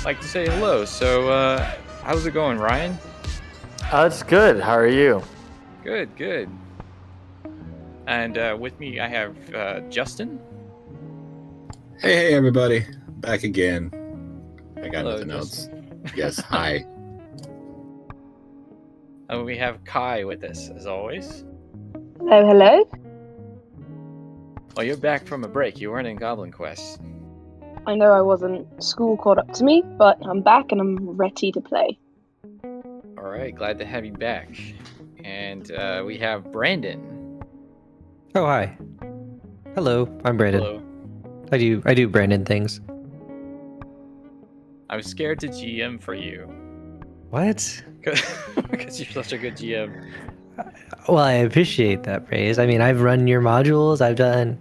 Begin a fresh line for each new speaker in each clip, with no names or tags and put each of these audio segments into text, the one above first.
Like to say hello. So, how's it going, Ryan?
It's good. How are you?
Good. And with me, I have Justin.
Hey, everybody. Back again. I got
Hello,
nothing
Justin.
else. Yes, hi.
And we have Kai with us, as always.
Hello.
Oh, you're back from a break. You weren't in Goblin Quest.
I know I wasn't. School caught up to me, but I'm back and I'm ready to play.
All right, glad to have you back. And we have Brandon.
Oh, hi. Hello, I'm Brandon.
Hello.
I do Brandon things.
I'm scared to GM for you.
What?
Because you're such a good GM.
Well, I appreciate that praise. I mean, I've run your modules. I've done,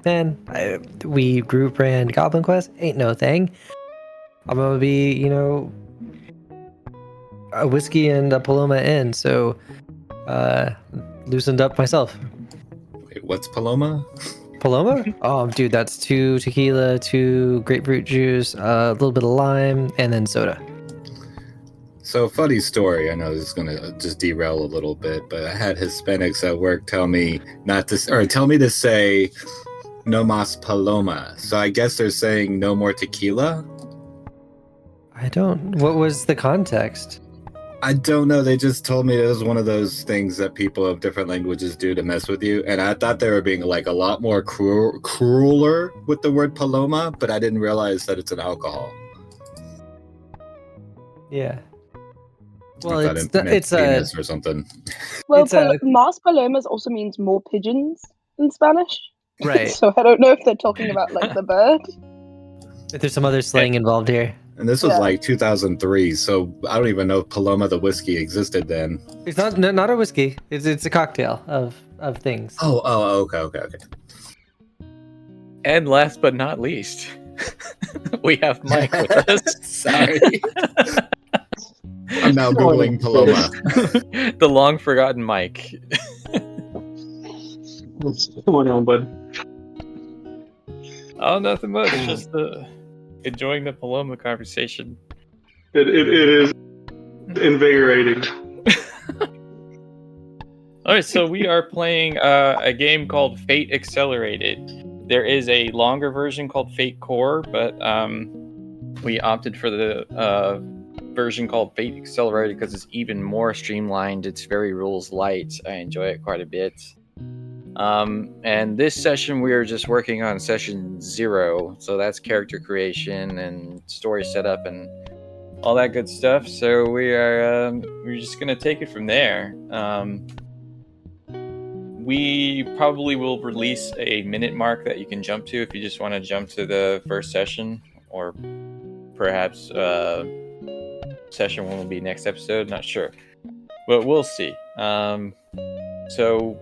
we group ran Goblin Quest. Ain't no thing. I'm gonna be, a whiskey and a Paloma in, so loosened up myself.
Wait, what's Paloma?
Paloma? Oh, dude, that's 2 tequila, 2 grapefruit juice, a little bit of lime, and then soda.
So, funny story. I know this is going to just derail a little bit, but I had Hispanics at work tell me to say no más Paloma. So I guess they're saying no more tequila?
What was the context?
I don't know. They just told me it was one of those things that people of different languages do to mess with you. And I thought they were being like a lot more crueler with the word Paloma, but I didn't realize that it's an alcohol.
Yeah. Well,
I thought
it's a
penis or something.
Well,
It's a-
Más Palomas also means more pigeons in Spanish.
right.
So I don't know if they're talking about like the bird.
If there's some other slang involved here.
And this was
Yeah.
like 2003, so I don't even know if Paloma the whiskey existed then.
It's not a whiskey. It's a cocktail of things.
Oh, okay.
And last but not least, we have Mike with us.
Sorry. I'm now Googling Paloma.
The long forgotten Mike.
What's going on, bud?
Oh, nothing much. Just enjoying the Paloma conversation.
It is invigorating.
Alright, so we are playing a game called Fate Accelerated. There is a longer version called Fate Core, but we opted for the version called Fate Accelerated because it's even more streamlined. It's very rules light. I enjoy it quite a bit. And this session we are just working on session 0, so that's character creation and story setup and all that good stuff. So we're just gonna take it from there. We probably will release a minute mark that you can jump to if you just want to jump to the first session, or perhaps session 1 will be next episode. Not sure, but we'll see. So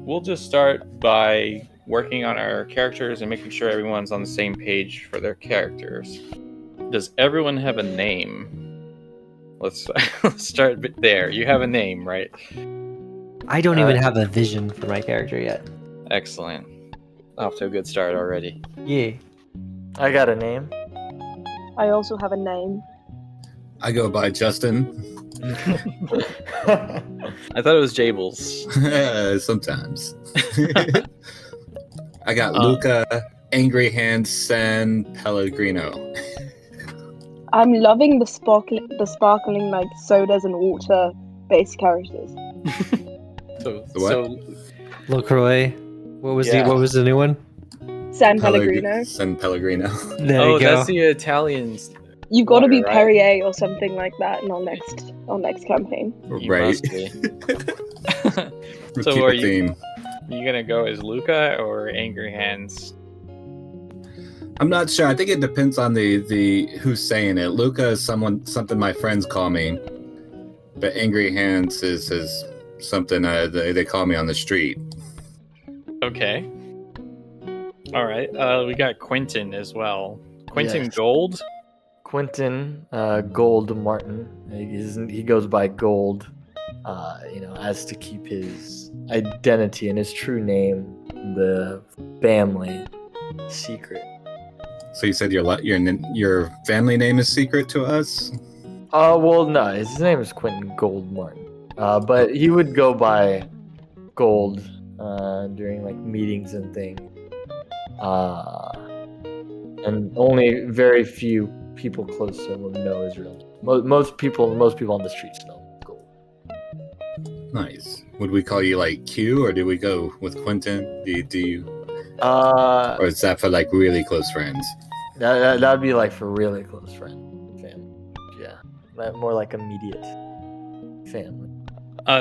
we'll just start by working on our characters and making sure everyone's on the same page for their characters. Does everyone have a name? Let's start there. You have a name, right?
I don't even have a vision for my character yet.
Excellent. Off to a good start already.
Yeah.
I got a name.
I also have a name.
I go by Justin.
I thought it was Jables.
Sometimes. I got Luca, Angry Hand, San Pellegrino.
I'm loving the sparkling like sodas and water based characters.
So
LaCroix. What was
Yeah.
the new one?
San Pellegrino.
San Pellegrino.
There
oh,
you go.
that's the Italians.
You've got to
Water,
be
right?
Perrier or something like that in our next campaign.
You
Right.
must be.
We'll
So
keep
are
a theme.
you gonna go as Luca or Angry Hands?
I'm not sure. I think it depends on the who's saying it. Luca is something my friends call me, but Angry Hands is something they call me on the street.
Okay. All right. We got Quinton as well. Quinton
Yes.
Gold.
Quinton Gold Martin. He goes by Gold, as to keep his identity and his true name, the family, secret.
So you said your family name is secret to us?
Well, no, his name is Quinton Gold Martin. But he would go by Gold during like meetings and things. And only very few people close to him would know his real name. Most people on the streets know Gold.
Nice. Would we call you like Q, or do we go with Quinton? Do you? Or is that for like really close friends?
That'd be like for really close friend, family. Yeah, more like immediate family.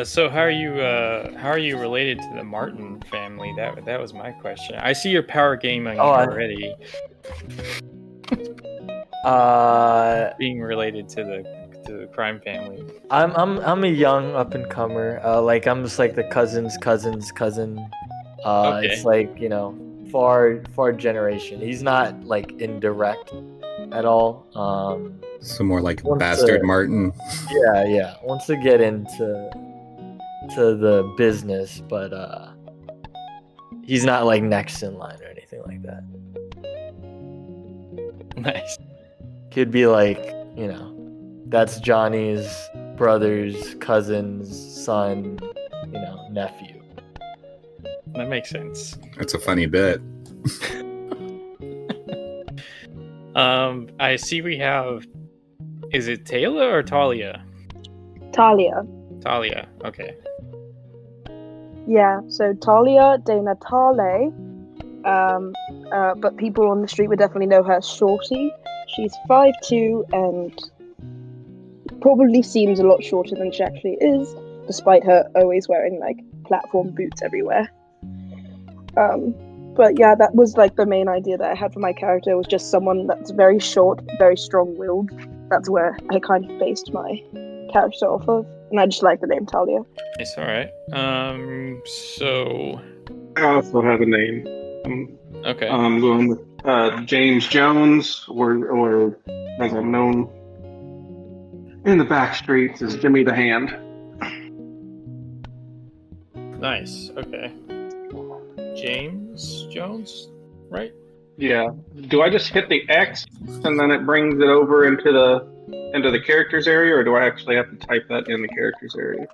So how are you related to the Martin family? That was my question. I see your power gaming already. Being related to the crime family.
I'm a young up and comer. Like I'm just like the cousin's cousin.
Okay.
It's like far generation. He's not like indirect at all.
So more like
Once
Bastard Martin.
Yeah. Wants to get into the business, but he's not like next in line or anything like that.
Nice.
Could be like, that's Johnny's brother's cousin's son, nephew.
That makes sense.
That's a funny bit.
I see we have. Is it Talia or Talia?
Talia.
Talia. Okay.
Yeah, so Talia de Natale. But people on the street would definitely know her as Shorty. She's 5'2" and probably seems a lot shorter than she actually is, despite her always wearing like platform boots everywhere. But yeah, that was like the main idea that I had for my character, was just someone that's very short, very strong-willed. That's where I kind of based my character off of, and I just like the name Talia.
It's all right. So.
I also have a name.
Okay.
I'm going with James Jones, or as I'm known in the back streets as Jimmy the Hand.
Nice. Okay. James Jones, right?
Yeah. Do I just hit the X and then it brings it over into the characters area, or do I actually have to type that in the characters area?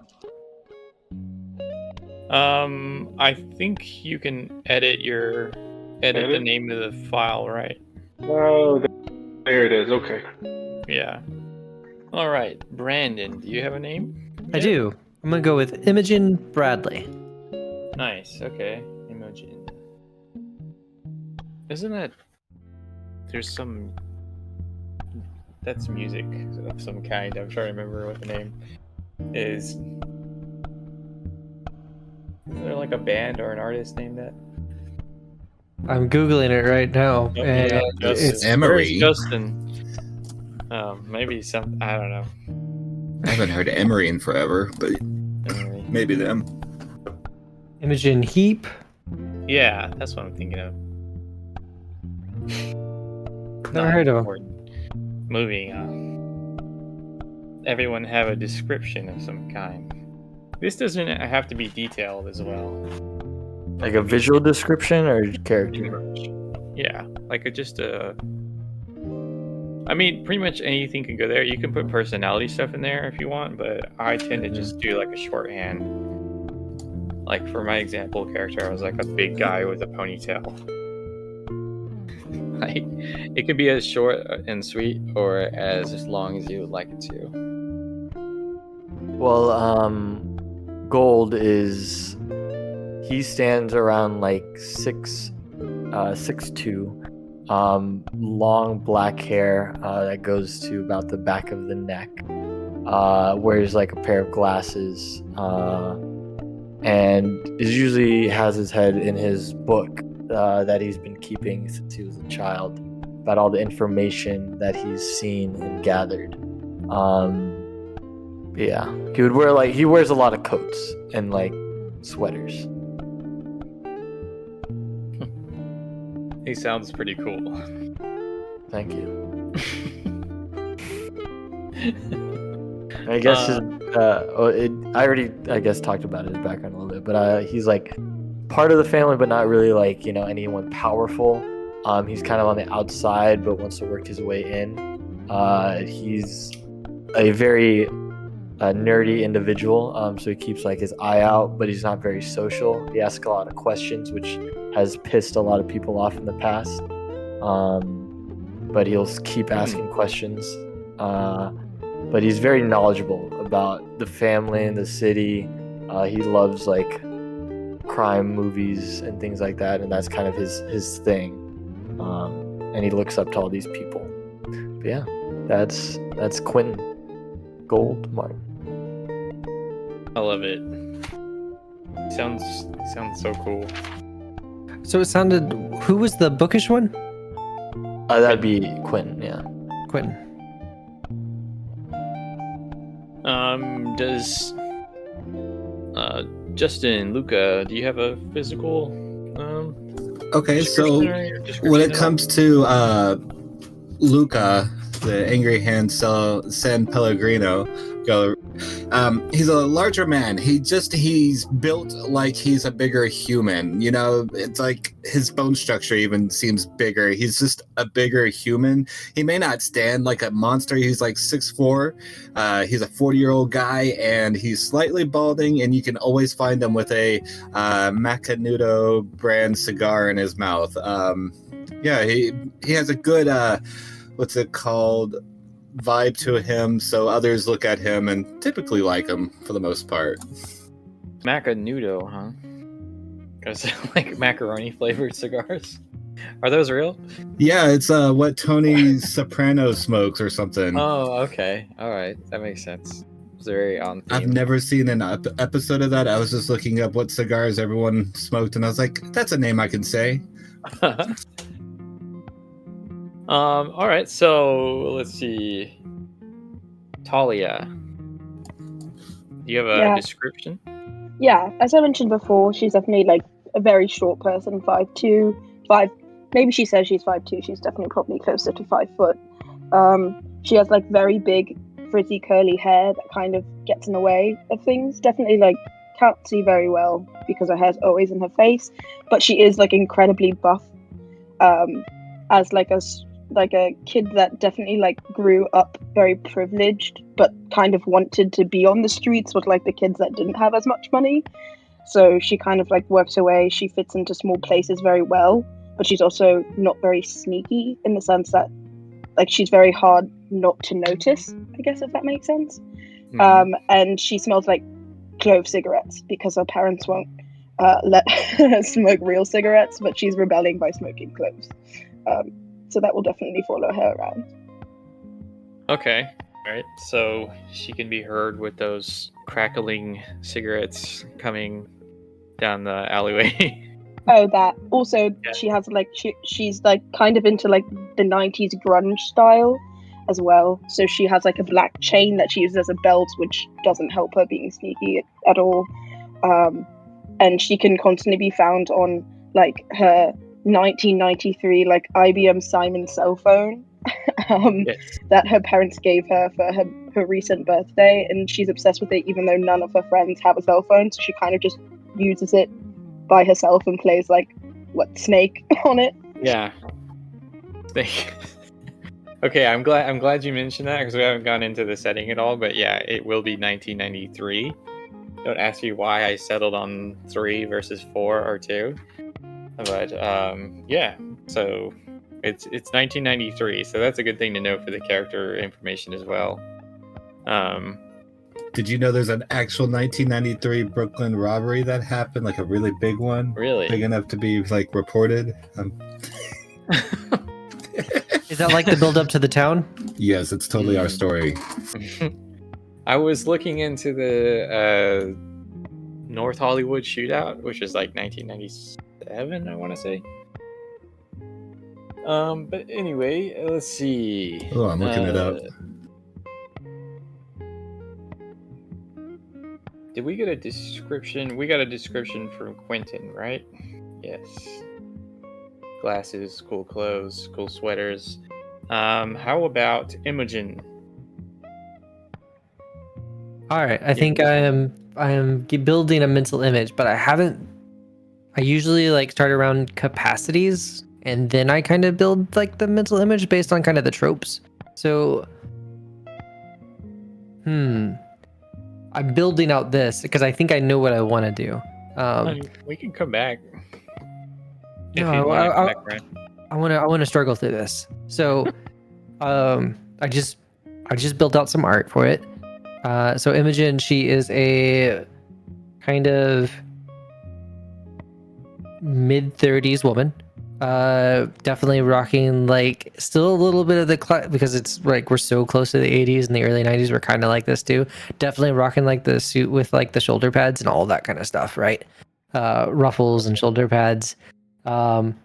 I think you can edit the name of the file, right?
Oh, there it is. Okay.
Yeah. All right, Brandon, do you have a name?
I do. I'm gonna go with Imogen Bradley.
Nice. Okay, Imogen. Isn't that? There's some. That's music of some kind. I'm trying to remember what the name is. Is there like a band or an artist named that?
I'm googling it right now,
Oh,
and
yeah,
it's
Emery.
Where's Justin? Maybe some. I don't know.
I haven't heard Emery in forever, but
Emery.
maybe them.
Imogen Heap.
Yeah, that's what I'm thinking of.
Never heard of him.
Moving on. Everyone have a description of some kind. This doesn't have to be detailed as well.
Like a visual description or character?
Yeah, like I mean, pretty much anything can go there. You can put personality stuff in there if you want, but I tend to just do like a shorthand. Like for my example character, I was like a big guy with a ponytail. Like, it could be as short and sweet or as long as you would like it to.
Well, Gold is, he stands around like 6'2", long black hair that goes to about the back of the neck, wears like a pair of glasses, and is usually has his head in his book that he's been keeping since he was a child about all the information that he's seen and gathered. Yeah, he wears a lot of coats and like sweaters.
He sounds pretty cool.
Thank you. I guess I guess talked about his background a little bit, but he's like part of the family, but not really like anyone powerful. He's kind of on the outside, but wants to work his way in. He's a very nerdy individual, so he keeps like his eye out, but he's not very social. He asks a lot of questions, which has pissed a lot of people off in the past. But he'll keep asking questions. But he's very knowledgeable about the family and the city. He loves like crime movies and things like that, and that's kind of his thing. And he looks up to all these people. But yeah, that's Quinton Gold Martin.
I love it. Sounds so cool.
So it sounded. Who was the bookish one?
That'd be Quinton. Yeah.
Quentin.
Does Justin, Luca, do you have a physical
Okay, so
description
when it
at all?
comes to Luca, the angry hand San Pellegrino, he's a larger man. He's built like he's a bigger human. It's like his bone structure even seems bigger. He's just a bigger human. He may not stand like a monster. He's like 6'4". He's a 40-year-old guy, and he's slightly balding, and you can always find him with a Macanudo brand cigar in his mouth. He has a good what's it called? Vibe to him, so others look at him and typically like him for the most part.
Macanudo, huh? Guys like macaroni flavored cigars? Are those real?
Yeah, it's what Tony Soprano smokes or something.
Oh, okay. All right, that makes sense. It's very on theme.
I've never seen an episode of that. I was just looking up what cigars everyone smoked, and I was like, that's a name I can say.
All right, so let's see. Talia, do you have a description?
Yeah, as I mentioned before, she's definitely like a very short person, 5'2", 5. Maybe she says she's 5'2". She's definitely probably closer to 5 foot. She has like very big, frizzy, curly hair that kind of gets in the way of things. Definitely like can't see very well because her hair's always in her face, but she is like incredibly buff. As like a kid that definitely like grew up very privileged, but kind of wanted to be on the streets with like the kids that didn't have as much money. So she kind of like works her way. She fits into small places very well, but she's also not very sneaky in the sense that like she's very hard not to notice, I guess, if that makes sense.
Mhm.
And she smells like clove cigarettes because her parents won't let her smoke real cigarettes, but she's rebelling by smoking cloves. So that will definitely follow her around.
Okay. All right. So she can be heard with those crackling cigarettes coming down the alleyway.
Oh, that. Also, she has like she's like kind of into like the 90s grunge style as well. So she has like a black chain that she uses as a belt, which doesn't help her being sneaky at all. And she can constantly be found on like her 1993 like IBM Simon cell phone that her parents gave her for her recent birthday, and she's obsessed with it even though none of her friends have a cell phone, so she kind of just uses it by herself and plays like Snake on it.
Yeah. Snake. Okay, I'm glad you mentioned that because we haven't gone into the setting at all, but yeah, it will be 1993. Don't ask me why I settled on 3 versus 4 or 2. But yeah, so it's 1993, so that's a good thing to know for the character information as well.
Did you know there's an actual 1993 Brooklyn robbery that happened, like a really big one?
Really?
Big enough to be like reported?
Is that like the build up to the town?
Yes, it's totally our story.
I was looking into the North Hollywood shootout, which is like 1997, I want to say. But anyway, let's see.
Oh, I'm looking it up.
Did we get a description? We got a description from Quinton, right? Yes. Glasses, cool clothes, cool sweaters. How about Imogen?
All right, I think I am building a mental image, but I haven't. I usually like start around capacities, and then I kind of build like the mental image based on kind of the tropes. So, I'm building out this because I think I know what I want to do.
We can come back.
No,
If you'd like, background.
I want to struggle through this. So, I just built out some art for it. So Imogen, she is a kind of mid-30s woman. Definitely rocking like still a little bit of the because it's like we're so close to the 80s and the early 90s. We're kind of like this too. Definitely rocking like the suit with like the shoulder pads and all that kind of stuff, right? Ruffles and shoulder pads. And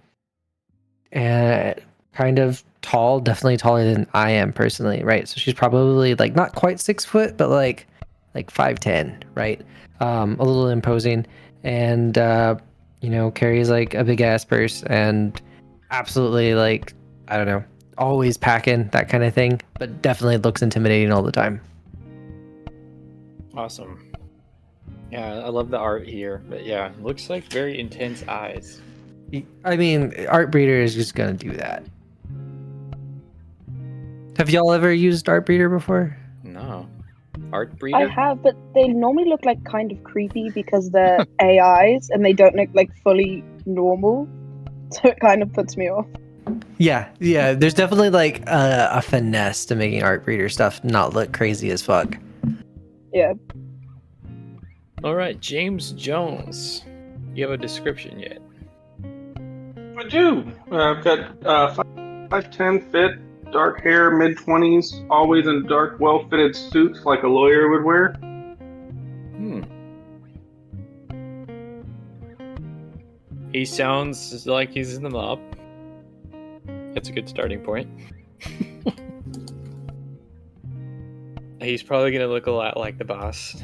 kind of tall, definitely taller than I am personally, right? So she's probably like not quite 6 foot, but like 5'10", right? A little imposing, and carries like a big ass purse and absolutely like I don't know, always packing, that kind of thing, but definitely looks intimidating all the time.
Awesome. Yeah, I love the art here, but yeah, looks like very intense eyes.
I mean, Art Breeder is just gonna do that. Have y'all ever used Art Breeder before?
No. Art Breeder?
I have, but they normally look like kind of creepy because they're AIs and they don't look like fully normal. So it kind of puts me off.
Yeah. There's definitely like a finesse to making Art Breeder stuff not look crazy as fuck.
Yeah.
All right, James Jones. You have a description yet?
I do. I've got 5'10" fit, dark hair, mid-20s, always in dark, well-fitted suits like a lawyer would wear.
He sounds like he's in the mob. That's a good starting point. He's probably going to look a lot like the boss.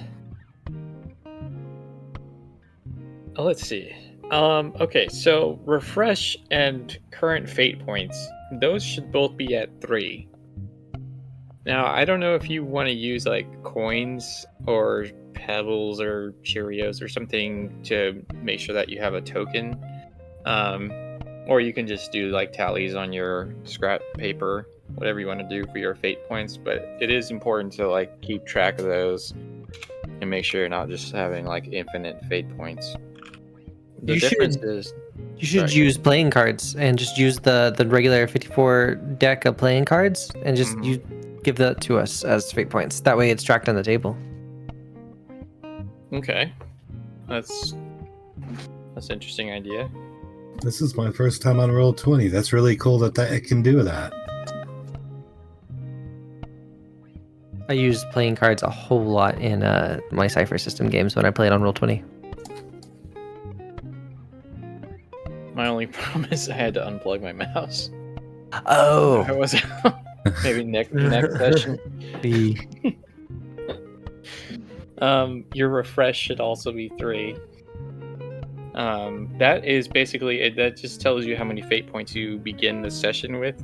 Let's see. Okay, so refresh and current fate points, those should both be at 3. Now, I don't know if you want to use like coins or pebbles or Cheerios or something to make sure that you have a token. Or you can just do like tallies on your scrap paper, whatever you want to do for your fate points, but it is important to like keep track of those and make sure you're not just having like infinite fate points. The difference is
you should use playing cards and just use the regular 54 deck of playing cards and just you give that to us as fate points. That way it's tracked on the table.
Okay. That's an interesting idea.
This is my first time on Roll20. That's really cool that it can do that.
I use playing cards a whole lot in my Cypher System games when I play it on Roll20.
My only problem is I had to unplug my mouse.
Oh.
I was maybe next session. Your refresh should also be 3. That is basically it. That just tells you how many fate points you begin the session with.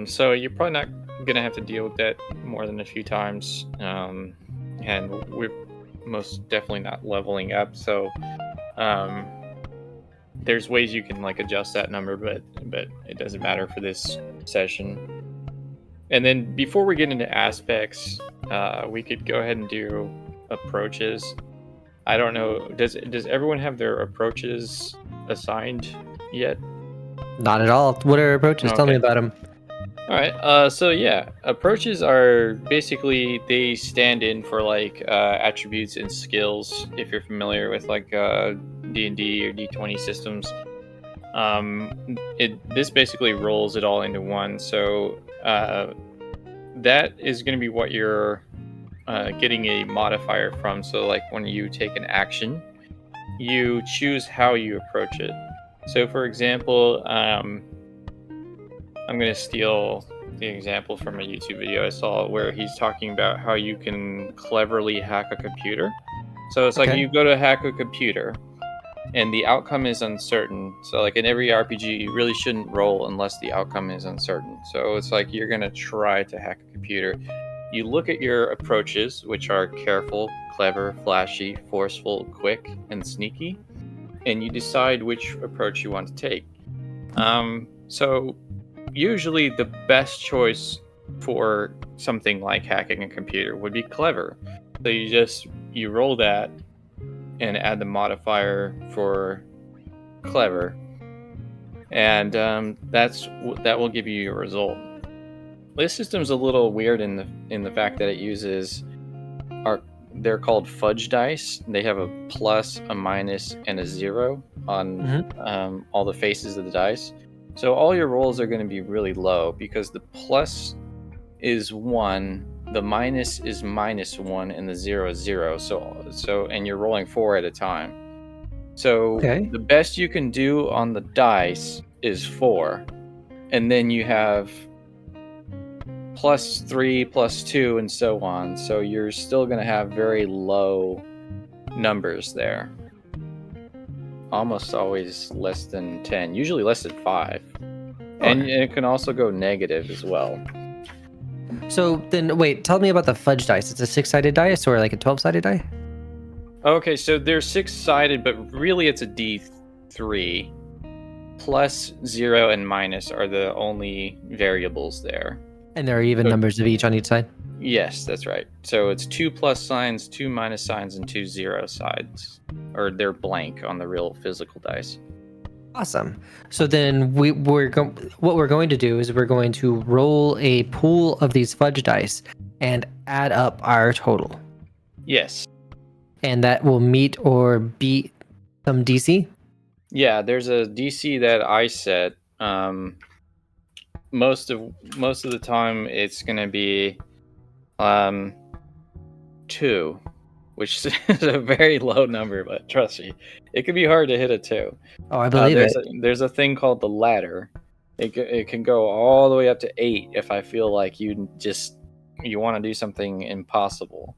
So you're probably not gonna have to deal with that more than a few times. And we're most definitely not leveling up, so there's ways you can like adjust that number, but it doesn't matter for this session. And then before we get into aspects, we could go ahead and do approaches. I don't know, does everyone have their approaches assigned yet?
Not at all. What are approaches?
Okay.
Tell me about them.
All right. So yeah, approaches are basically they stand in for like attributes and skills. If you're familiar with like D&D or D20 systems, this basically rolls it all into one. So that is going to be what your getting a modifier from. So like when you take an action, you choose how you approach it. So for example, I'm going to steal the example from a YouTube video I saw where he's talking about how you can cleverly hack a computer. So it's like
Okay.
you go to hack a computer and the outcome is uncertain. So like in every RPG, you really shouldn't roll unless the outcome is uncertain. So it's like you're going to try to hack a computer. You look at your approaches, which are careful, clever, flashy, forceful, quick, and sneaky, and you decide which approach you want to take. So usually the best choice for something like hacking a computer would be clever. So you roll that and add the modifier for clever, and that will give you your result. This system's a little weird in the fact that it uses they're called Fudge Dice. They have a plus, a minus, and a 0 on all the faces of the dice. So all your rolls are going to be really low because the plus is 1, the minus is -1, and the 0 is 0. So and you're rolling 4 at a time. So the best you can do on the dice is 4, and then you have +3, +2, and so on. So you're still going to have very low numbers there. Almost always less than 10, usually less than 5. And it can also go negative as well.
So then, wait, tell me about the fudge dice. It's a 6-sided dice or like a 12-sided die?
Okay, so they're 6-sided, but really it's a D3. Plus, 0, and minus are the only variables there.
And there are even numbers of each on each side?
Yes, that's right. So it's 2 plus signs, 2 minus signs, and 2 0 sides. Or they're blank on the real physical dice.
Awesome. So then what we're going to do is we're going to roll a pool of these fudge dice and add up our total.
Yes.
And that will meet or beat some DC?
Yeah, there's a DC that I set. Most of the time it's going to be 2, which is a very low number, but trust me, it can be hard to hit a 2.
Oh, I believe it.
There's a thing called the ladder. It can go all the way up to 8 if I feel like you want to do something impossible.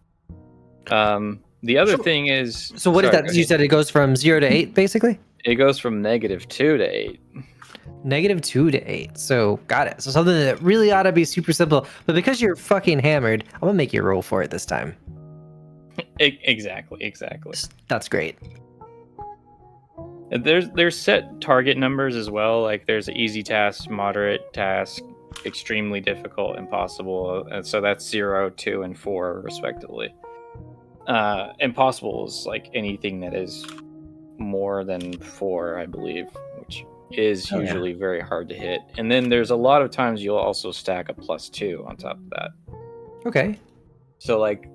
The other thing is...
So what is that? You said it goes from 0 to 8, basically?
It goes from -2 to 8.
-2 to 8. So got it. So something that really ought to be super simple, but because you're fucking hammered, I'm gonna make you roll for it this time.
Exactly.
That's great.
There's set target numbers as well. Like there's easy task, moderate task, extremely difficult, impossible. And so that's 0, 2, and 4 respectively. Impossible is like anything that is more than 4, I believe, which is usually very hard to hit. And then there's a lot of times you'll also stack a +2 on top of that.
Okay.
So like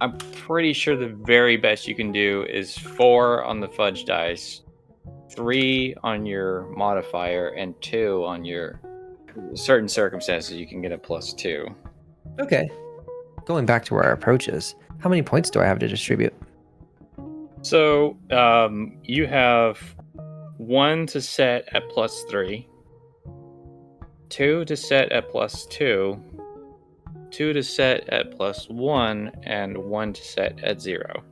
I'm pretty sure the very best you can do is 4 on the fudge dice, 3 on your modifier, and 2 on your certain circumstances you can get a +2.
Okay. Going back to our approaches, how many points do I have to distribute?
So you have 1 to set at +3, 2 to set at +2, 2 to set at +1, and 1 to set at 0.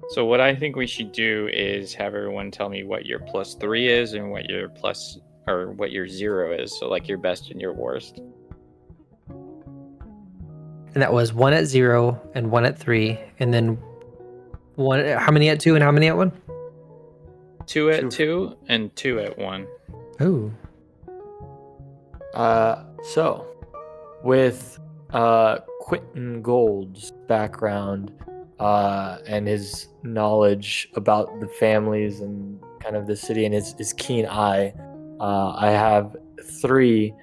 So what I think we should do is have everyone tell me what your +3 is and what your what your 0 is. So like your best and your worst.
And that was 1 at 0 and 1 at 3, and then one. How many at 2 and how many at 1?
2 at 2 and 2 at 1.
Ooh.
So with Quinton Gold's background and his knowledge about the families and kind of the city and his keen eye, I have 3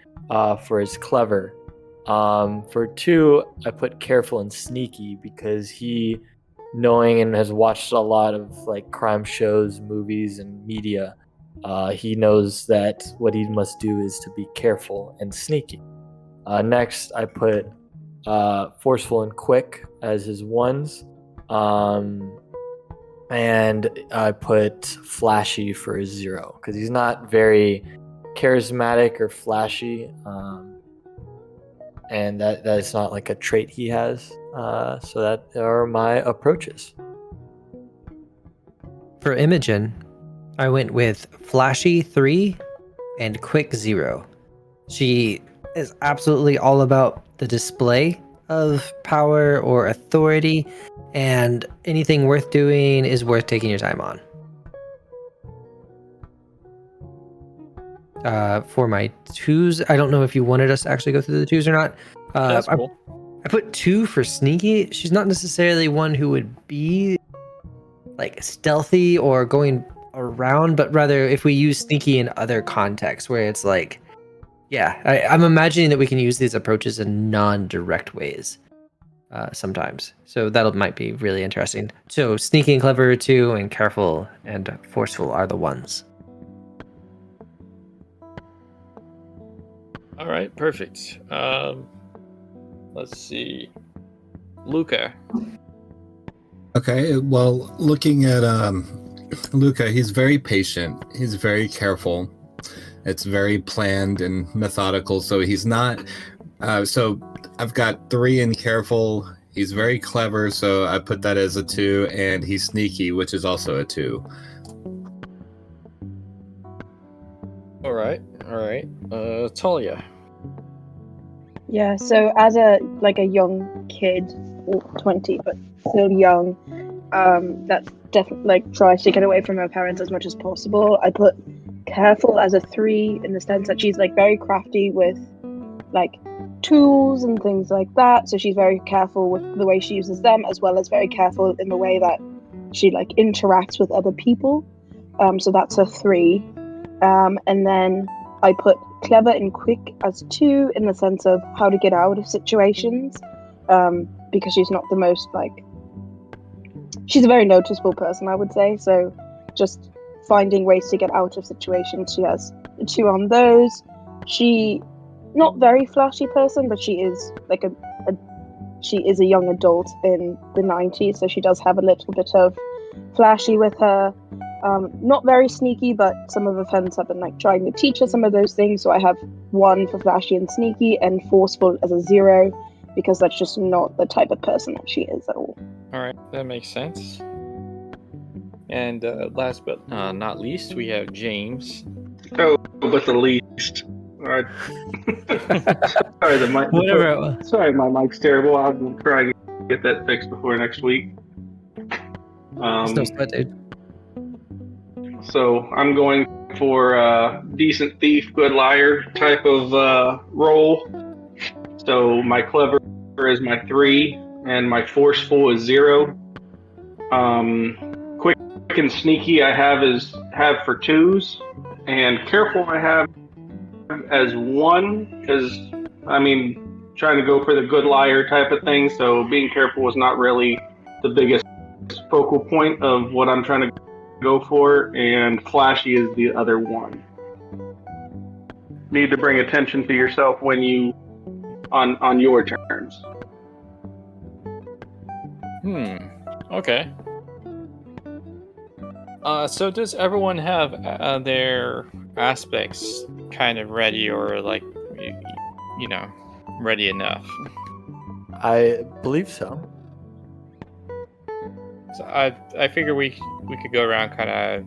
for his clever. For 2, I put careful and sneaky because he, knowing and has watched a lot of like crime shows, movies, and media, he knows that what he must do is to be careful and sneaky. Next, I put forceful and quick as his ones. And I put flashy for his 0 because he's not very charismatic or flashy, and that is not like a trait he has. So that are my approaches.
For Imogen, I went with flashy 3 and quick 0. She is absolutely all about the display of power or authority, and anything worth doing is worth taking your time on. For my 2s, I don't know if you wanted us to actually go through the 2s or not.
That's cool.
I put 2 for sneaky. She's not necessarily one who would be like stealthy or going around, but rather if we use sneaky in other contexts where it's like, yeah, I'm imagining that we can use these approaches in non-direct ways sometimes. So that might be really interesting. So sneaky and clever 2, and careful and forceful are the 1s.
All right, perfect. Let's see. Luca.
Okay, well, looking at Luca, he's very patient. He's very careful. It's very planned and methodical. So he's not. So I've got 3 in careful. He's very clever, so I put that as a 2, and he's sneaky, which is also a 2.
All right. Talia.
Yeah, so as a young kid, or 20 but still young, that definitely tries to get away from her parents as much as possible. I put careful as a 3 in the sense that she's very crafty with tools and things like that. So she's very careful with the way she uses them, as well as very careful in the way that she interacts with other people. So that's a 3. And then I put clever and quick as 2 in the sense of how to get out of situations, because she's not the most she's a very noticeable person, I would say. So just finding ways to get out of situations. She has a 2 on those. She not very flashy person, but she is she is a young adult in the 90s, so she does have a little bit of flashy with her. Not very sneaky, but some of her friends have been trying to teach her some of those things. So I have 1 for flashy and sneaky, and forceful as a 0, because that's just not the type of person that she is at all.
All right, that makes sense. And last but not least, we have James.
Oh, but the least. All right. Sorry, the mic.
Whatever it was.
Sorry, my mic's terrible. I'll try and get that fixed before next week.
It's no sweat, dude.
So I'm going for decent thief, good liar type of role. So my clever is my 3, and my forceful is 0. Quick and sneaky I have for 2s, and careful I have as 1, because trying to go for the good liar type of thing. So being careful is not really the biggest focal point of what I'm trying to go for, and flashy is the other 1. Need to bring attention to yourself when you on your terms.
Okay. So does everyone have their aspects kind of ready, or ready enough?
I believe so.
So I figure we could go around, kind of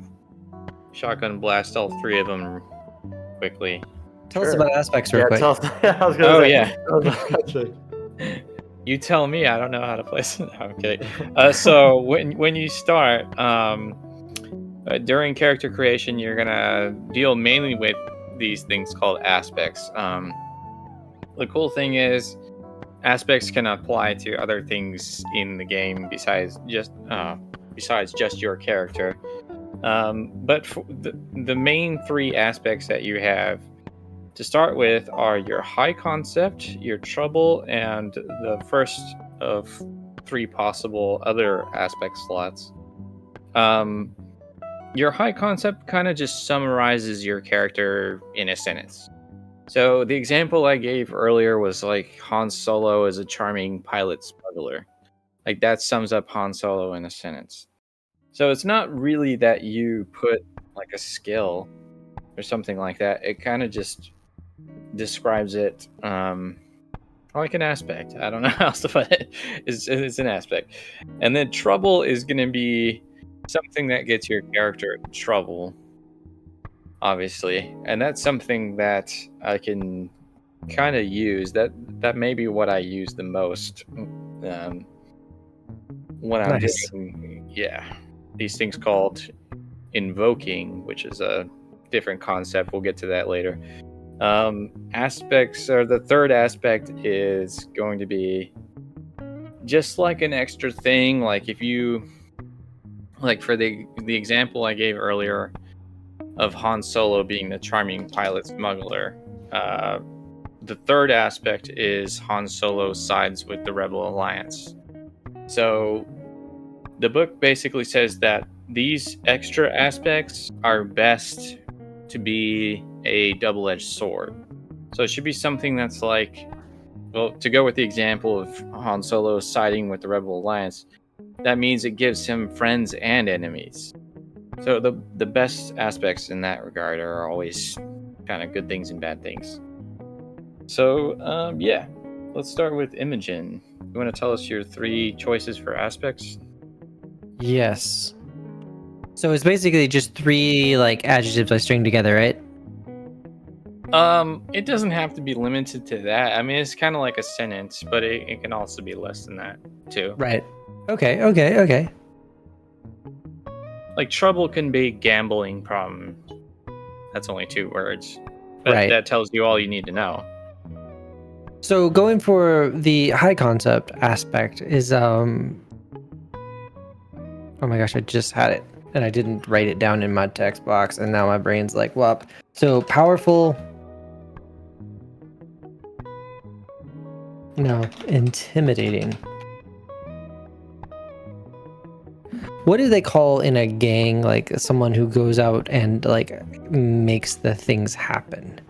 shotgun blast all 3 of them quickly.
Tell us about aspects real quick.
I was gonna say,
Yeah. You tell me. I don't know how to place it. No, I'm kidding. So when you start, during character creation, you're gonna deal mainly with these things called aspects. The cool thing is, aspects can apply to other things in the game besides just your character. But for the main 3 aspects that you have to start with are your high concept, your trouble, and the first of 3 possible other aspect slots. Your high concept kind of just summarizes your character in a sentence. So the example I gave earlier was like Han Solo is a charming pilot smuggler. Like that sums up Han Solo in a sentence. So it's not really that you put like a skill or something like that. It kind of just describes it like an aspect. I don't know how else to put it. It's an aspect. And then trouble is going to be something that gets your character in trouble, obviously. And that's something that I can kind of use. That may be what I use the most when I'm
Nice.
doing, these things called invoking, which is a different concept. We'll get to that later. Aspects, or the third aspect is going to be just like an extra thing. Like if you, like for the example I gave earlier of Han Solo being the charming pilot smuggler, the third aspect is Han Solo sides with the Rebel Alliance. So the book basically says that these extra aspects are best to be a double-edged sword. So it should be something that's like, well, to go with the example of Han Solo siding with the Rebel Alliance, that means it gives him friends and enemies. So the best aspects in that regard are always kind of good things and bad things. So, let's start with Imogen. You want to tell us your 3 choices for aspects?
Yes. So it's basically just 3 like adjectives I string together, right?
It doesn't have to be limited to that. I mean, it's kind of like a sentence, but it can also be less than that too.
Right. Okay.
Like trouble can be gambling problem. That's only 2 words.
Right.
That tells you all you need to know.
So going for the high concept aspect is oh my gosh, I just had it and I didn't write it down in my text box and now my brain's like whoop. So powerful. No, intimidating. What do they call in a gang like someone who goes out and like makes the things happen?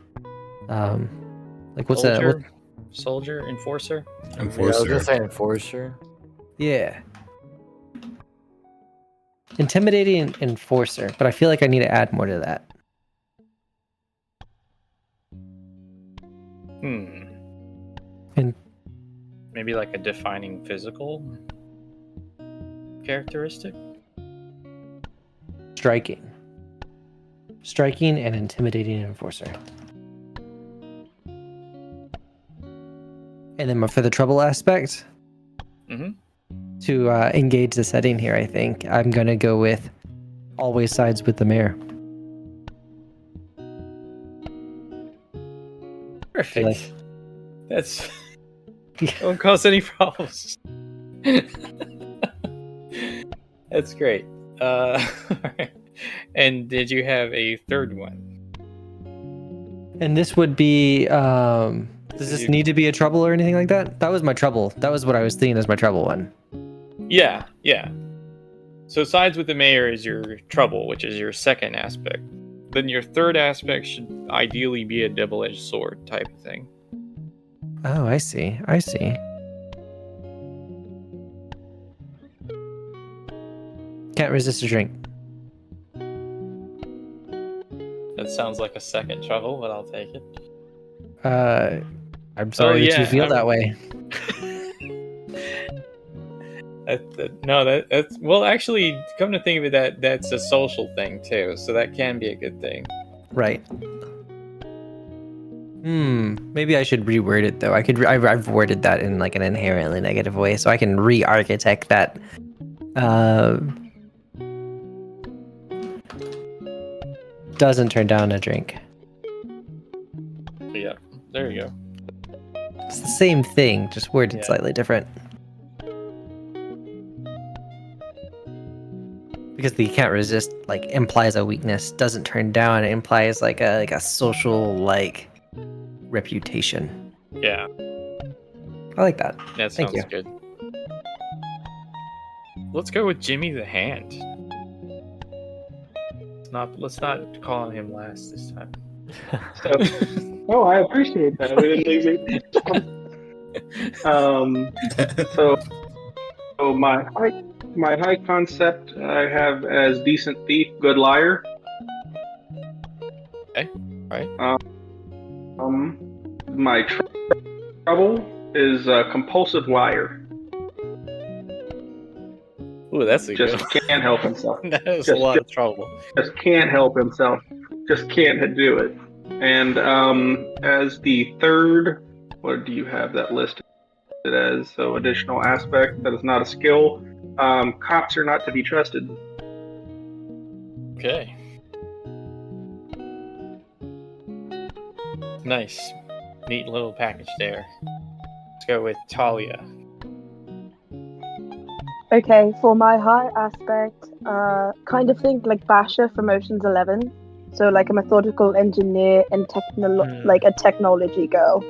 Like what's that?
Soldier? Soldier? Enforcer?
Yeah, I was gonna say enforcer.
Yeah. Intimidating enforcer, but I feel like I need to add more to that. And
maybe like a defining physical characteristic?
Striking and intimidating enforcer. And then for the trouble aspect, to engage the setting here, I think I'm going to go with always sides with the mayor.
Perfect.
Like,
That's won't cause any problems. That's great. And did you have a third one?
And this would be does this need to be a trouble or anything like that? That was my trouble. That was what I was thinking as my trouble one.
Yeah. So sides with the mayor is your trouble, which is your second aspect. Then your third aspect should ideally be a double-edged sword type of thing.
Oh, I see. Can't resist a drink.
That sounds like a second trouble, but I'll take it.
I'm sorry that you feel that way.
That's well, actually, come to think of it, that's a social thing too, so that can be a good thing.
Right. Maybe I should reword it though. I've worded that in like an inherently negative way, so I can re-architect that. Doesn't turn down a drink.
Yeah, there you go.
It's the same thing, just worded slightly different. Because the can't resist like implies a weakness, doesn't turn down, it implies like a social like reputation.
Yeah.
I like that.
That sounds good. Let's go with Jimmy the Hand. Let's not call on him last this time. So
Oh, I appreciate that. We didn't leave it. So my high concept I have as decent thief, good liar.
Okay. Right.
My trouble is compulsive liar.
Ooh, that's a
Just
good
can't help himself.
one. That is a
Just-
lot of trouble.
Just can't help himself. Just can't do it. And as the third, what do you have that listed as? So additional aspect that is not a skill. Cops are not to be trusted.
Okay. Nice. Neat little package there. Let's go with Talia.
Okay, for my high aspect, kind of think like Basher from Ocean's 11. So like a methodical engineer and like a technology girl,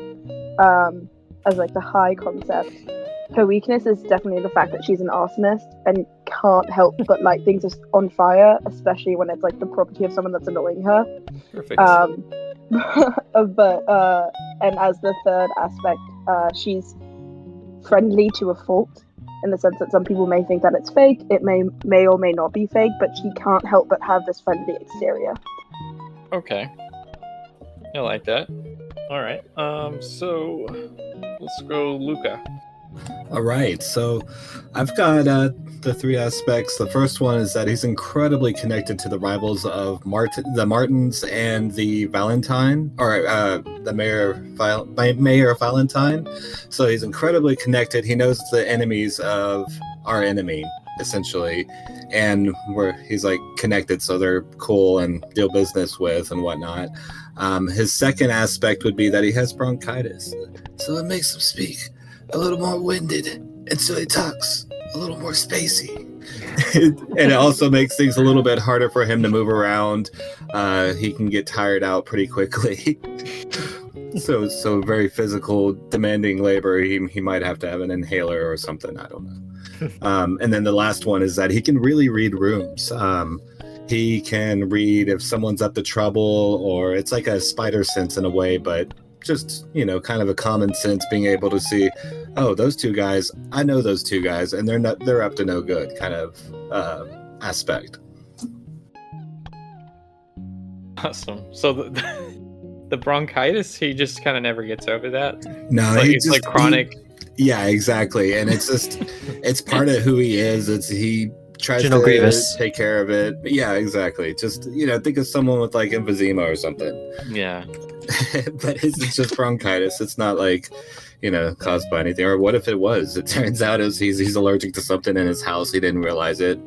as like the high concept. Her weakness is definitely the fact that she's an arsonist and can't help but light things on fire, especially when it's like the property of someone that's annoying her.
Perfect.
And as the third aspect, she's friendly to a fault, in the sense that some people may think that it's fake. It may or may not be fake, but she can't help but have this friendly exterior.
Okay. I like that. All right. So let's go, Luca.
All right, so I've got the three aspects. The first one is that he's incredibly connected to the rivals of the Martins and the Valentine, or the Mayor Valentine. So he's incredibly connected. He knows the enemies of our enemy, essentially, and he's like connected, so they're cool and deal business with and whatnot. His second aspect would be that he has bronchitis, so it makes him speak a little more winded, and so he talks a little more spacey. And it also makes things a little bit harder for him to move around. He can get tired out pretty quickly. So very physical, demanding labor. He might have to have an inhaler or something. I don't know. And then the last one is that he can really read rooms. He can read if someone's up to trouble, or it's like a spider sense in a way, but just, kind of a common sense, being able to see, oh, those two guys, I know those two guys, and they're up to no good kind of aspect.
Awesome. So the bronchitis, he just kind of never gets over that.
No,
It's like chronic.
Yeah, exactly. And it's just, it's part of who he is. He tries
General
to
Grievous.
take care of it. But yeah, exactly. Just, think of someone with like emphysema or something.
Yeah.
But it's just bronchitis. It's not like, caused by anything. Or what if it was? It turns out he's allergic to something in his house. He didn't realize it.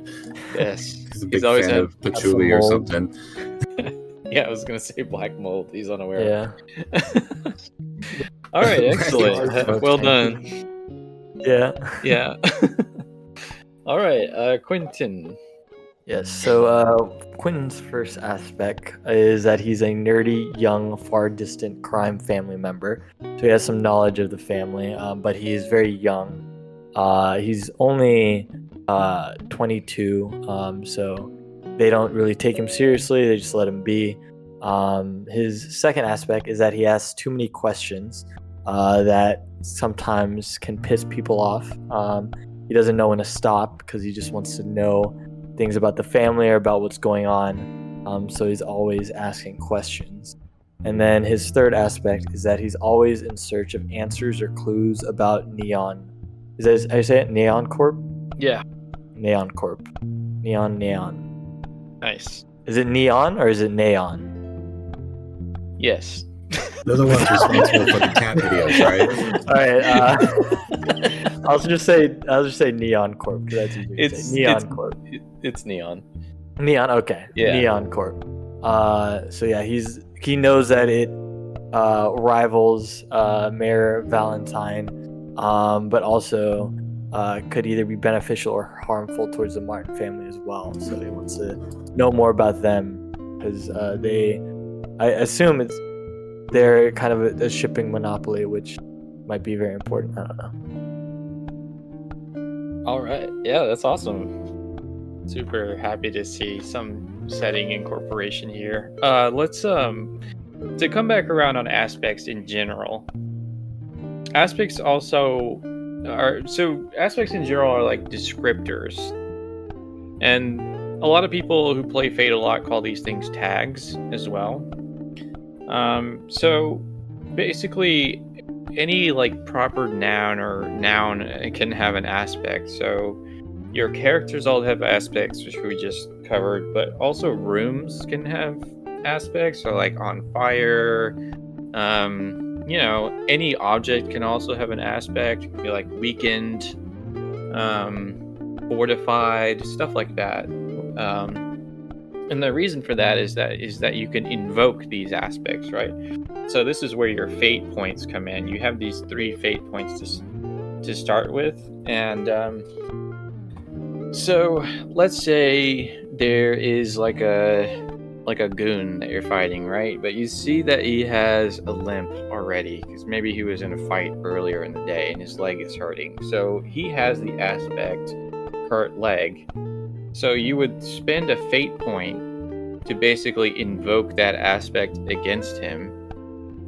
Yes.
He's a big
always
fan
had
of patchouli or
mold.
something.
Yeah, I was gonna say black mold. He's unaware.
Yeah.
All right,
Right.
excellent. Well done.
Yeah.
Yeah. All right, Quinton.
Yes. So Quentin's first aspect is that he's a nerdy, young, far distant crime family member. So he has some knowledge of the family, but he is very young. He's only 22, so they don't really take him seriously. They just let him be. His second aspect is that he asks too many questions that sometimes can piss people off. He doesn't know when to stop because he just wants to know things about the family or about what's going on. So he's always asking questions. And then his third aspect is that he's always in search of answers or clues about Neon. Is that how you say it? Neon Corp?
Yeah.
Neon Corp. Neon.
Nice.
Is it Neon or is it Neon?
Yes.
They're the ones responsible for the cat videos, right?
All right. I'll just say Neon Corp because that's easier to say. Neon Corp.
It's Neon.
Neon. Okay.
Yeah.
Neon Corp. So yeah, he knows that it rivals Mayor Valentine, but also could either be beneficial or harmful towards the Martin family as well. So he wants to know more about them because I assume they're kind of a shipping monopoly, which might be very important. I don't know.
All right. Yeah, that's awesome. Super happy to see some setting incorporation here. Let's to come back around on aspects in general, aspects also aspects in general are like descriptors, and a lot of people who play Fate a lot call these things tags as well. So basically, any like proper noun can have an aspect. So your characters all have aspects, which we just covered, but also rooms can have aspects. So like on fire, any object can also have an aspect. It can be like weakened, fortified, stuff like that. And the reason for that is that you can invoke these aspects, right? So this is where your fate points come in. You have these 3 fate points to start with, and so let's say there is like a goon that you're fighting, right? But you see that he has a limp already because maybe he was in a fight earlier in the day and his leg is hurting. So he has the aspect hurt leg. So you would spend a fate point to basically invoke that aspect against him.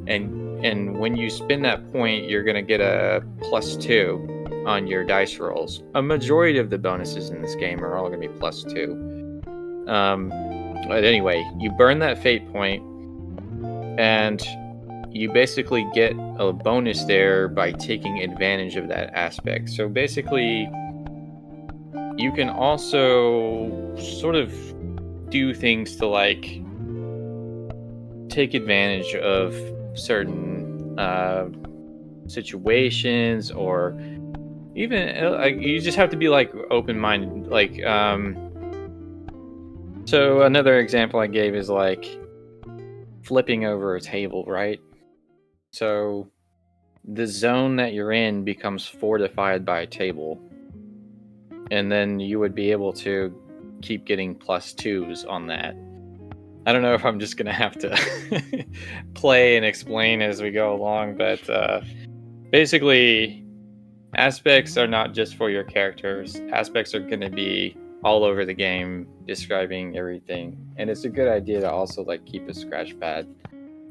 And when you spend that point, you're going to get a +2 on your dice rolls. A majority of the bonuses in this game are all going to be +2. But anyway, you burn that fate point, and you basically get a bonus there by taking advantage of that aspect. So basically, you can also sort of do things to like take advantage of certain situations, or even you just have to be like open-minded. Like so another example I gave is like flipping over a table, right? So the zone that you're in becomes fortified by a table, and then you would be able to keep getting +2s on that. I don't know if I'm just gonna have to play and explain as we go along, but basically, aspects are not just for your characters. Aspects are gonna be all over the game, describing everything, and it's a good idea to also like keep a scratch pad.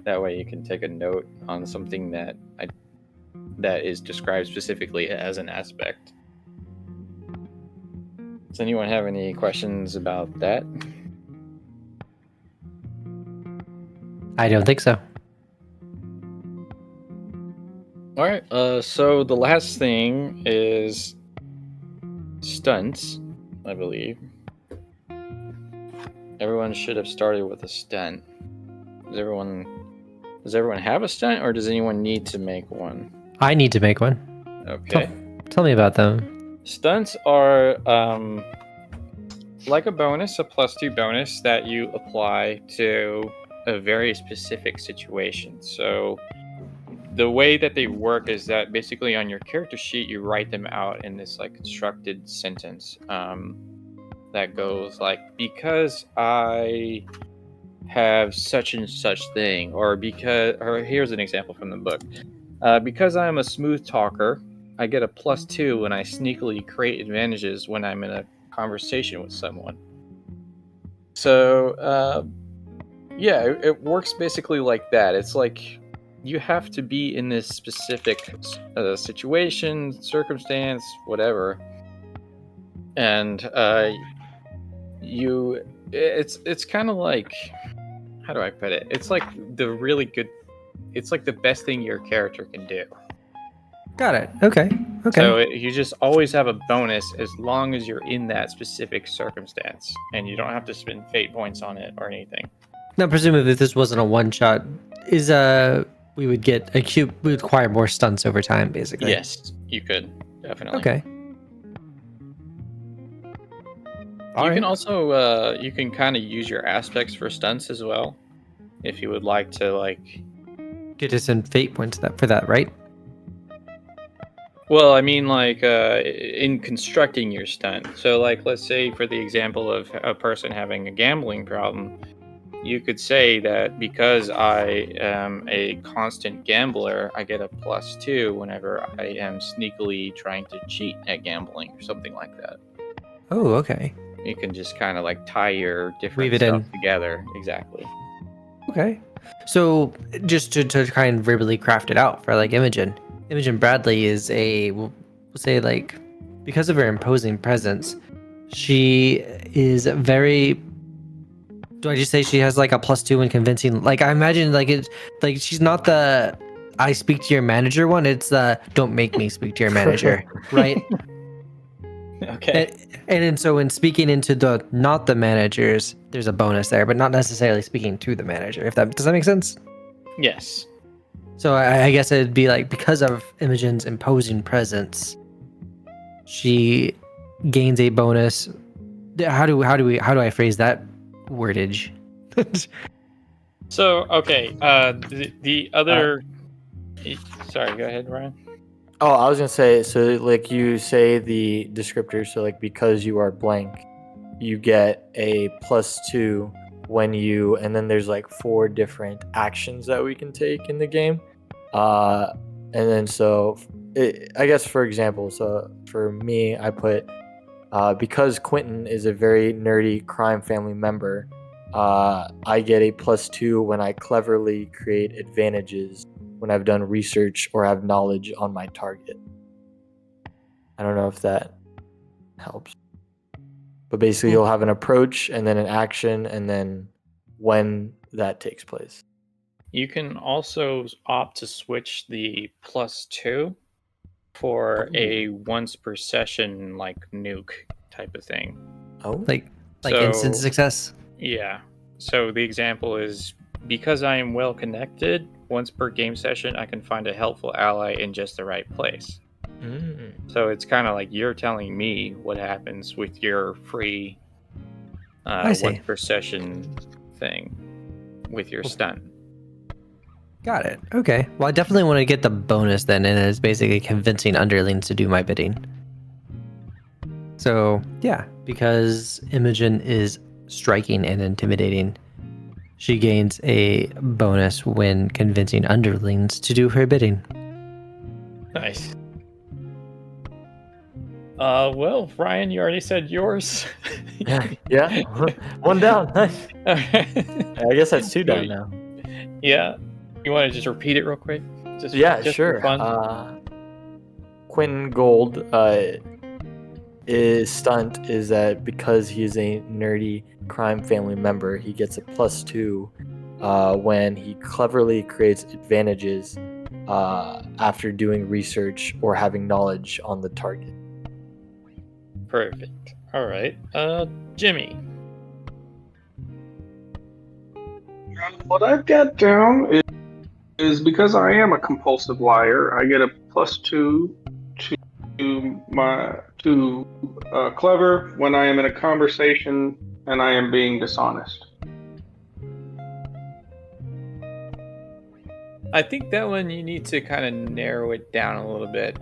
That way, you can take a note on something that is described specifically as an aspect. Does anyone have any questions about that?
I don't think so.
All right. So the last thing is stunts, I believe. Everyone should have started with a stunt. Does everyone have a stunt, or does anyone need to make one?
I need to make one.
Okay.
Tell me about them.
Stunts are like a bonus, a +2 bonus that you apply to a very specific situation. So the way that they work is that basically on your character sheet you write them out in this like constructed sentence that goes like, because I have such and such thing, or here's an example from the book. Because I'm a smooth talker, I get a +2 when I sneakily create advantages when I'm in a conversation with someone. So yeah, it works basically like that. It's like you have to be in this specific situation, circumstance, whatever, and it's kind of like, how do I put it? It's like it's like the best thing your character can do.
Got it. Okay.
So you just always have a bonus as long as you're in that specific circumstance, and you don't have to spend fate points on it or anything.
Now, presumably, if this wasn't a one-shot, we would get we would acquire more stunts over time, basically.
Yes, you could definitely.
Okay.
You can also you can kind of use your aspects for stunts as well, if you would like to like
get us in fate points for that, right?
Well, I mean, like in constructing your stunt. So, like, let's say for the example of a person having a gambling problem, you could say that because I am a constant gambler, I get a +2 whenever I am sneakily trying to cheat at gambling or something like that.
Oh, okay.
You can just kind of like tie your different stuff together. Exactly.
Okay. So just to try and verbally craft it out for like Imogen. Imogen Bradley is we'll say like, because of her imposing presence, she is very. Do I just say she has like a +2 in convincing? Like I imagine like it's like she's not the I speak to your manager one. It's the don't make me speak to your manager, right?
Okay.
And so in speaking into the not the managers, there's a bonus there, but not necessarily speaking to the manager. If that does that make sense?
Yes.
So I guess it'd be like because of Imogen's imposing presence, she gains a bonus. How do I phrase that wordage?
So okay, the other. Sorry, go ahead, Ryan.
Oh, I was gonna say, so like you say the descriptor, so like because you are blank, you get a +2 when you, and then there's like 4 different actions that we can take in the game. And then so, I guess for example, so for me, I put, because Quinton is a very nerdy crime family member, I get a +2 when I cleverly create advantages when I've done research or have knowledge on my target. I don't know if that helps. But basically you'll have an approach and then an action and then when that takes place.
You can also opt to switch the +2 for a once per session like nuke type of thing.
Oh.
like
So-
instant success.
Yeah. So the example is because I am well connected, once per game session, I can find a helpful ally in just the right place.
Mm.
So it's kind of like you're telling me what happens with your free
I see.
once per session thing with your stunt.
Got it. Okay. Well, I definitely want to get the bonus then, and it's basically convincing underlings to do my bidding. So yeah, because Imogen is striking and intimidating, she gains a bonus when convincing underlings to do her bidding.
Nice. Well, Ryan, you already said yours.
Yeah. One down. Nice.
Alright.
I guess that's 2 down now.
Yeah. You want to just repeat it real quick? Just
Sure.
For fun?
Quentin Gold is stunt is that because he's a nerdy crime family member, he gets a +2 when he cleverly creates advantages after doing research or having knowledge on the target.
Perfect. All right. Jimmy.
What I've got down is because I am a compulsive liar, I get a +2 to clever when I am in a conversation and I am being dishonest.
I think that one you need to kind of narrow it down a little bit.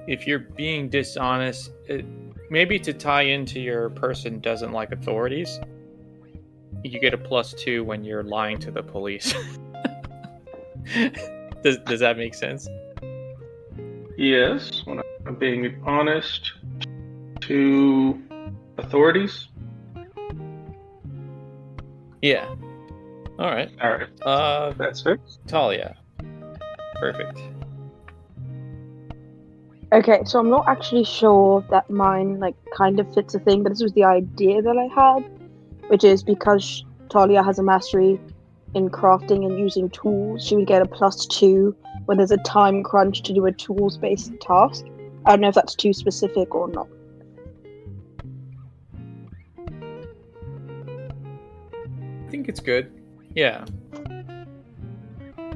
If you're being dishonest, maybe to tie into your person doesn't like authorities, you get a +2 when you're lying to the police. Does that make sense?
Yes, when I'm being honest to authorities.
Yeah. All right.
All right, that's fixed.
Talia. Perfect.
Okay, so I'm not actually sure that mine like kind of fits a thing, but this was the idea that I had, which is because Talia has a mastery in crafting and using tools, she would get a +2 when there's a time crunch to do a tools-based task. I don't know if that's too specific or not.
I think it's good. Yeah.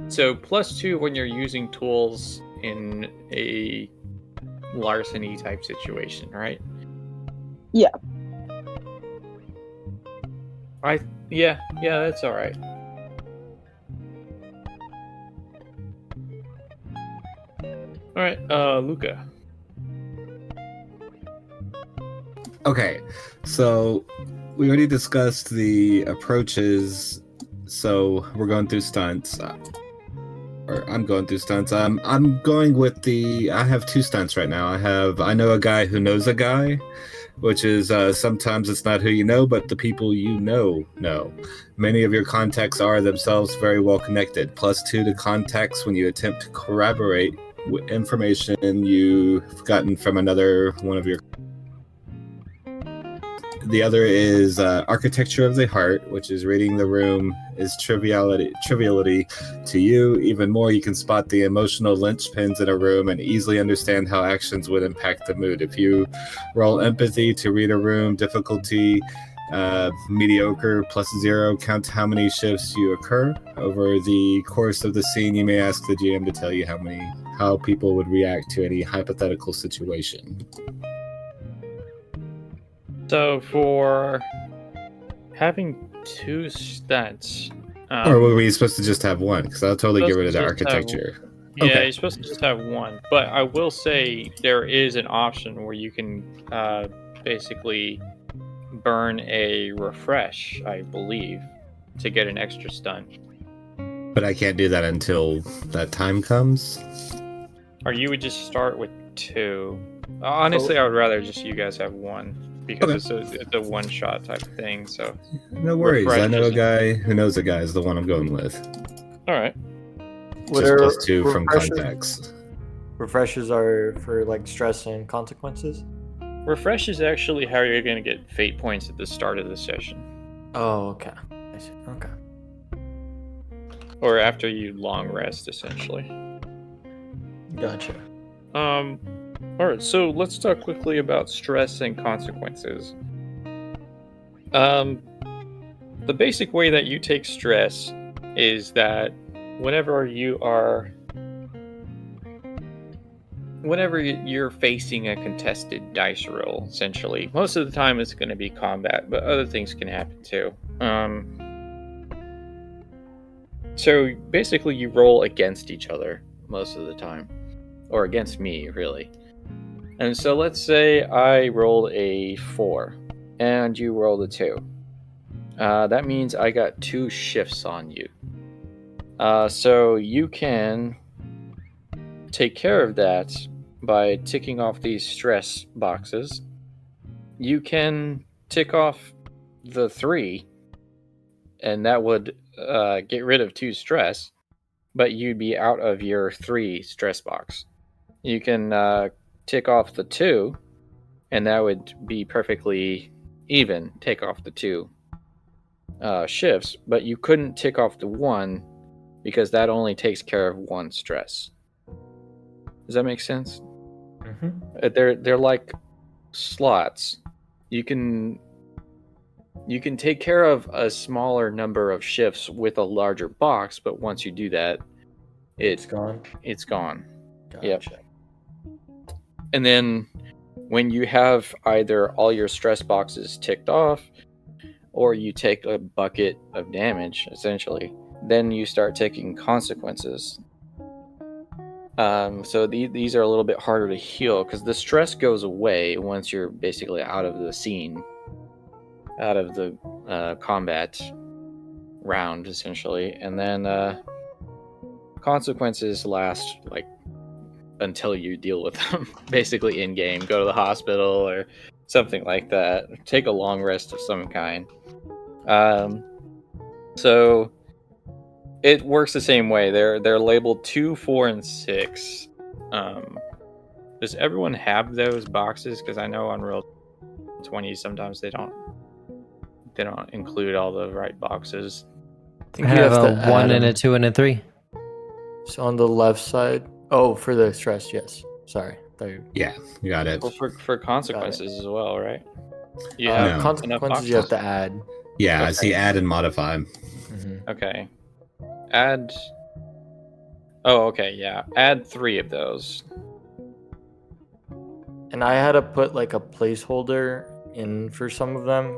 So +2 when you're using tools in a larceny type situation, right?
Yeah.
Yeah, that's all right. All right, Luca.
Okay, so we already discussed the approaches, so we're going through stunts. Or I'm going through stunts. I'm going with I have 2 stunts right now. I know a guy who knows a guy, which is sometimes it's not who you know, but the people you know. Many of your contacts are themselves very well connected. +2 to contacts when you attempt to corroborate information you've gotten from another one of your. The other is architecture of the heart, which is reading the room is triviality to you. Even more, you can spot the emotional linchpins in a room and easily understand how actions would impact the mood. If you roll empathy to read a room, difficulty mediocre +0, count how many shifts you occur. Over the course of the scene, you may ask the GM to tell you how people would react to any hypothetical situation.
So for having 2 stunts,
or were we supposed to just have one? Because I'll totally get rid of the
supposed to just have-
architecture.
Yeah,
Okay.
you're supposed to just have 1. But I will say there is an option where you can basically burn a refresh, I believe, to get an extra stunt.
But I can't do that until that time comes.
Or you would just start with 2. Honestly, I would rather just you guys have 1 because it's a one-shot type of thing. So
No worries.
Refresh
I know a
isn't-
guy who knows a guy is the one I'm going with.
all right.
What
Just
are
+2 from
refreshers?
contacts.
Refreshers are for like stress and consequences.
Refresh is actually how you're going to get fate points at the start of the session,
Oh, okay. I see. Okay.
or after you long rest, essentially.
Gotcha.
All right. So let's talk quickly about stress and consequences. The basic way that you take stress is that whenever you're facing a contested dice roll, essentially, most of the time it's going to be combat, but other things can happen too. So basically, you roll against each other most of the time, or against me, really. And so let's say I rolled a 4, and you rolled a 2. That means I got 2 shifts on you. So you can take care of that by ticking off these stress boxes. You can tick off the 3, and that would get rid of 2 stress, but you'd be out of your 3 stress box. You can tick off the 2, and that would be perfectly even. Take off the 2 shifts, but you couldn't tick off the 1 because that only takes care of 1 stress. Does that make sense?
Mm-hmm.
They're like slots. You can take care of a smaller number of shifts with a larger box, but once you do that,
It's gone.
it's gone.
Gotcha.
Yep. And then when you have either all your stress boxes ticked off, or you take a bucket of damage, essentially, then you start taking consequences. So these are a little bit harder to heal because the stress goes away once you're basically out of the scene, out of the combat round, essentially. And then consequences last like until you deal with them, basically in game. Go to the hospital or something like that. Take a long rest of some kind. So it works the same way. They're labeled 2, 4, and 6. Does everyone have those boxes? Because I know on Roll20 sometimes they don't include all the right boxes.
I
I
think you
have
have
a
to
1
add
and a
them.
2 and a 3.
So on the left side. Oh, for the stress, yes. Sorry.
Yeah, you got it.
Well, for consequences as well, right? You
No.
have enough
Consequences you have
boxes?
to add.
Yeah, I
Okay.
see add and modify.
Mm-hmm.
Okay. Add. Oh, okay, yeah. Add 3 of those.
And I had to put like a placeholder in for some of them,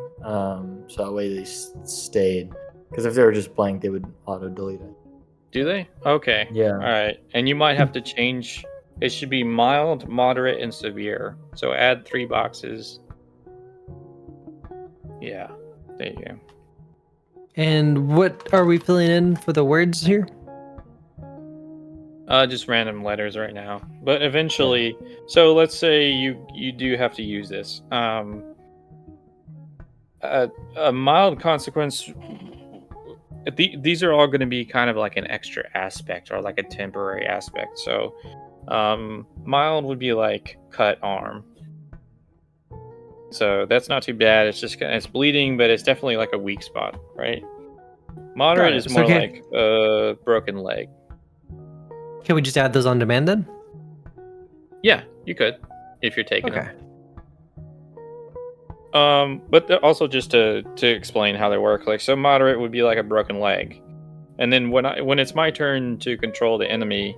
so that way they stayed. Because if they were just blank, they would auto delete it.
Do they? Okay.
Yeah.
All right. And you might have to change. It should be mild, moderate, and severe. So add 3 boxes. Yeah. There you go.
And what are we filling in for the words here?
Just random letters right now. But eventually, so let's say you do have to use this. A mild consequence. These are all going to be kind of like an extra aspect or like a temporary aspect. So, mild would be like cut arm. So that's not too bad. It's just it's bleeding, but it's definitely like a weak spot, right? Moderate is more like a broken leg.
Can we just add those on demand then?
Yeah, you could if you're taking
Okay.
them. But also just to explain how they work, like so moderate would be like a broken leg, and then when it's my turn to control the enemy,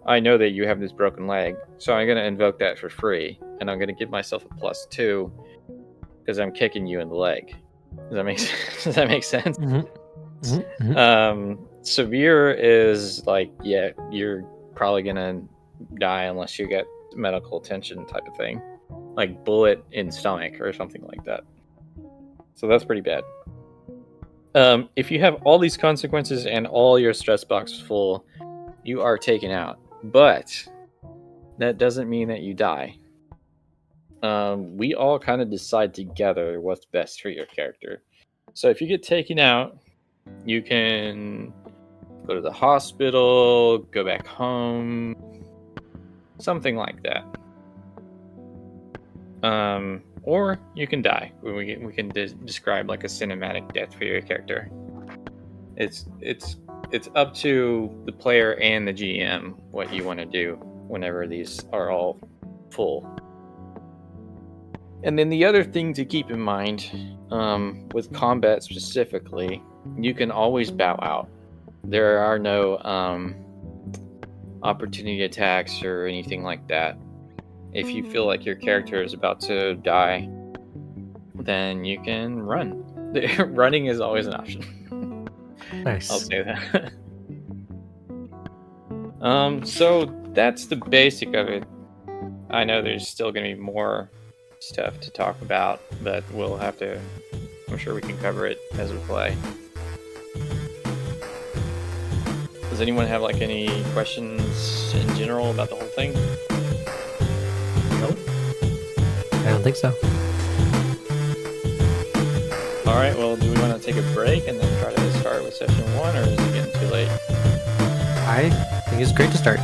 I know that you have this broken leg, so I'm gonna invoke that for free, and I'm gonna give myself a +2 because I'm kicking you in the leg. Does that make sense? Severe is like, yeah, you're probably gonna die unless you get medical attention type of thing, like bullet in stomach or something like that. So that's pretty bad. If you have all these consequences and all your stress box is full, you are taken out, but that doesn't mean that you die. We all kind of decide together what's best for your character. So if you get taken out, you can go to the hospital, go back home, something like that. Or you can die. We can describe like a cinematic death for your character. It's up to the player and the GM what you want to do whenever these are all full. And then the other thing to keep in mind, with combat specifically, you can always bow out. There are no opportunity attacks or anything like that. If you feel like your character is about to die, then you can run. Running is always an option.
Nice.
I'll say that. So that's the basic of it. I know there's still going to be more stuff to talk about, but we'll have to. I'm sure we can cover it as we play. Does anyone have like any questions in general about the whole thing?
Nope. I don't think so.
All right. Well, do we want to take a break and then try to start with session 1, or is it getting too late?
I think it's great to start.